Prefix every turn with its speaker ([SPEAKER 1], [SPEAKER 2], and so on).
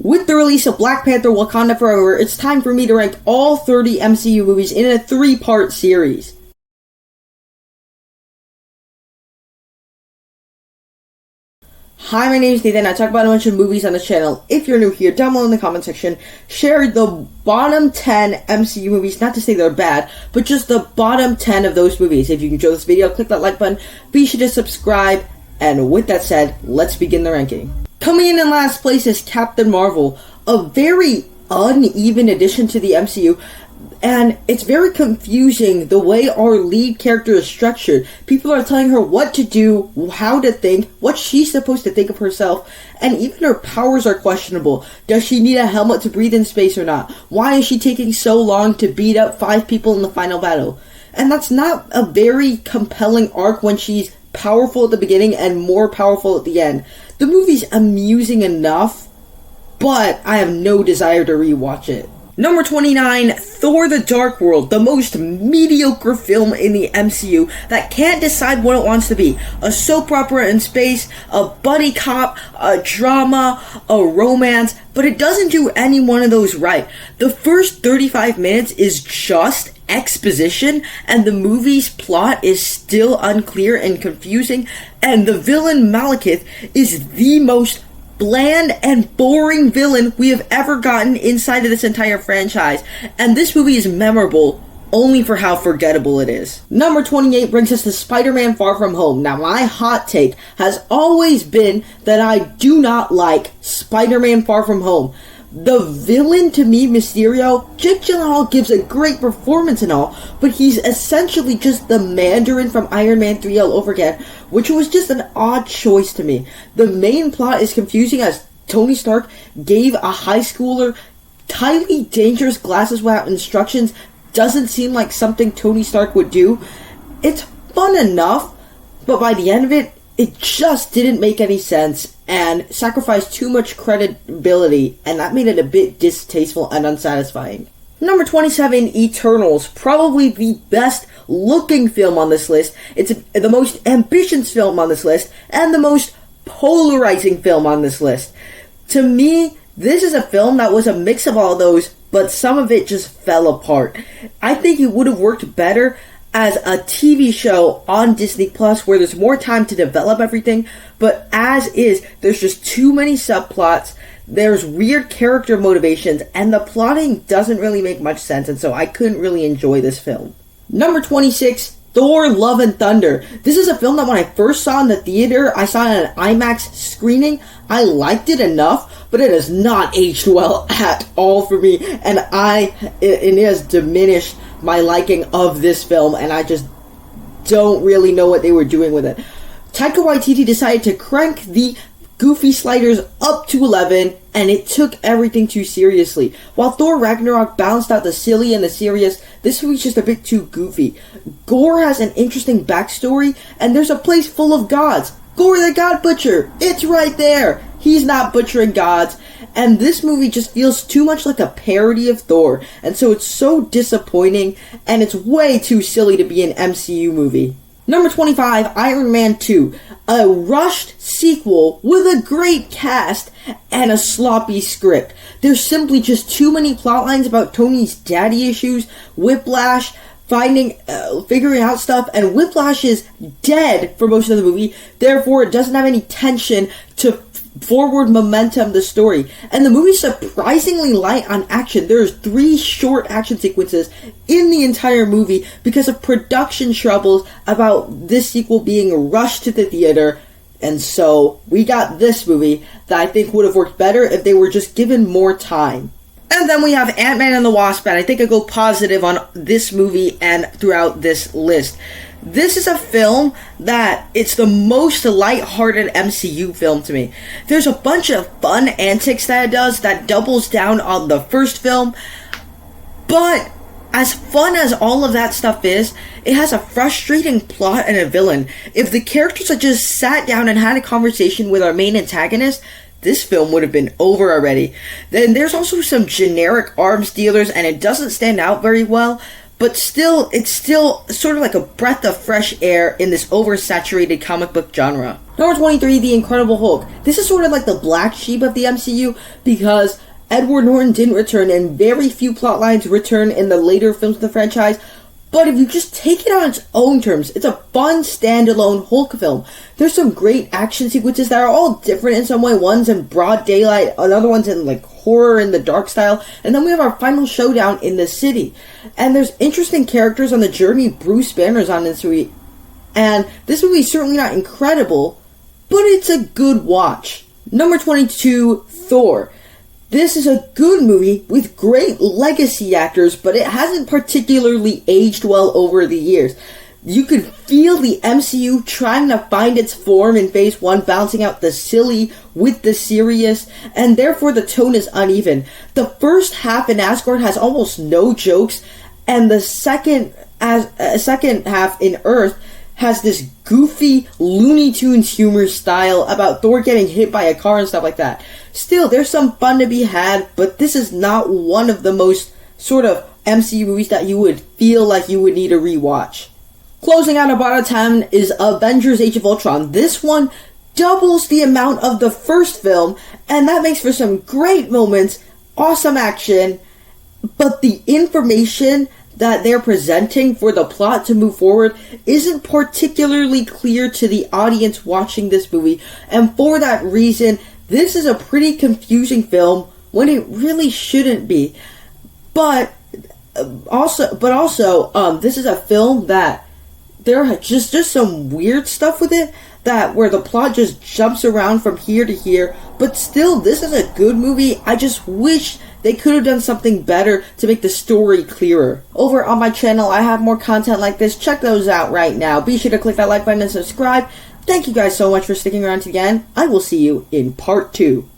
[SPEAKER 1] With the release of Black Panther Wakanda Forever, it's time for me to rank all 30 MCU movies in a 3-part series. Hi, my name is Nathan. I talk about a bunch of movies on this channel. If you're new here, down below in the comment section, share the bottom 10 MCU movies. Not to say they're bad, but just the bottom 10 of those movies. If you enjoy this video, click that like button. Be sure to subscribe. And with that said, let's begin the ranking. Coming in last place is Captain Marvel, a very uneven addition to the MCU. And it's very confusing the way our lead character is structured. People are telling her what to do, how to think, what she's supposed to think of herself, and even her powers are questionable. Does she need a helmet to breathe in space or not? Why is she taking so long to beat up 5 people in the final battle? And that's not a very compelling arc when she's powerful at the beginning and more powerful at the end. The movie's amusing enough, but I have no desire to rewatch it. Number 29, Thor the Dark World, the most mediocre film in the MCU that can't decide what it wants to be. A soap opera in space, a buddy cop, a drama, a romance, but it doesn't do any one of those right. The first 35 minutes is just exposition, and the movie's plot is still unclear and confusing, and the villain Malekith is the most bland and boring villain we have ever gotten inside of this entire franchise, and this movie is memorable only for how forgettable it is. Number 28 brings us to Spider-Man Far From Home. Now, my hot take has always been that I do not like Spider-Man Far From Home. The villain, to me, Mysterio, Jake Gyllenhaal gives a great performance and all, but he's essentially just the Mandarin from Iron Man 3 all over again, which was just an odd choice to me. The main plot is confusing as Tony Stark gave a high schooler highly dangerous glasses without instructions. Doesn't seem like something Tony Stark would do. It's fun enough, but by the end of it, it just didn't make any sense and sacrificed too much credibility, and that made it a bit distasteful and unsatisfying. Number 27, Eternals, probably the best looking film on this list. It's the most ambitious film on this list, and the most polarizing film on this list. To me, this is a film that was a mix of all those, but some of it just fell apart. I think it would have worked better as a TV show on Disney Plus where there's more time to develop everything, but as is, there's just too many subplots, there's weird character motivations, and the plotting doesn't really make much sense, and so I couldn't really enjoy this film. Number 26, Thor Love and Thunder. This is a film that when I first saw in the theater, I saw it in an IMAX screening. I liked it enough, but it has not aged well at all for me, and it has diminished my liking of this film, and I just don't really know what they were doing with it. Taika Waititi decided to crank the goofy sliders up to 11, and it took everything too seriously. While Thor Ragnarok balanced out the silly and the serious, this movie's just a bit too goofy. Gorr has an interesting backstory, and there's a place full of gods. Gorr the God Butcher! It's right there! He's not butchering gods, and this movie just feels too much like a parody of Thor, and so it's so disappointing, and it's way too silly to be an MCU movie. Number 25, Iron Man 2, a rushed sequel with a great cast and a sloppy script. There's simply just too many plot lines about Tony's daddy issues, Whiplash, figuring out stuff, and Whiplash is dead for most of the movie, therefore it doesn't have any tension to forward momentum the story, and the movie's surprisingly light on action. There's 3 short action sequences in the entire movie because of production troubles about this sequel being rushed to the theater, and so we got this movie that I think would have worked better if they were just given more time. And then we have Ant-Man and the Wasp, and I think I go positive on this movie and throughout this list. This is a film that it's the most light-hearted MCU film to me. There's a bunch of fun antics that it does that doubles down on the first film, but as fun as all of that stuff is, it has a frustrating plot and a villain. If the characters had just sat down and had a conversation with our main antagonist, this film would have been over already. Then there's also some generic arms dealers, and it doesn't stand out very well, but still, it's still sort of like a breath of fresh air in this oversaturated comic book genre. Number 23, The Incredible Hulk. This is sort of like the black sheep of the MCU because Edward Norton didn't return and very few plot lines return in the later films of the franchise. But if you just take it on its own terms, it's a fun standalone Hulk film. There's some great action sequences that are all different in some way. One's in broad daylight, another one's in like horror in the dark style, and then we have our final showdown in the city. And there's interesting characters on the journey Bruce Banner's on this movie. And this movie is certainly not incredible, but it's a good watch. Number 22, Thor. This is a good movie with great legacy actors, but it hasn't particularly aged well over the years. You could feel the MCU trying to find its form in Phase 1, balancing out the silly with the serious, and therefore the tone is uneven. The first half in Asgard has almost no jokes, and the second half in Earth has this goofy Looney Tunes humor style about Thor getting hit by a car and stuff like that. Still, there's some fun to be had, but this is not one of the most sort of MCU movies that you would feel like you would need a rewatch. Closing out about a 10 is Avengers Age of Ultron. This one doubles the amount of the first film, and that makes for some great moments, awesome action, but the information that they're presenting for the plot to move forward isn't particularly clear to the audience watching this movie, and for that reason, this is a pretty confusing film when it really shouldn't be. But also, this is a film that there are just some weird stuff with it that where the plot just jumps around from here to here, but still, this is a good movie. I just wish they could have done something better to make the story clearer. Over on my channel, I have more content like this. Check those out right now. Be sure to click that like button and subscribe. Thank you guys so much for sticking around to the end. I will see you in part 2.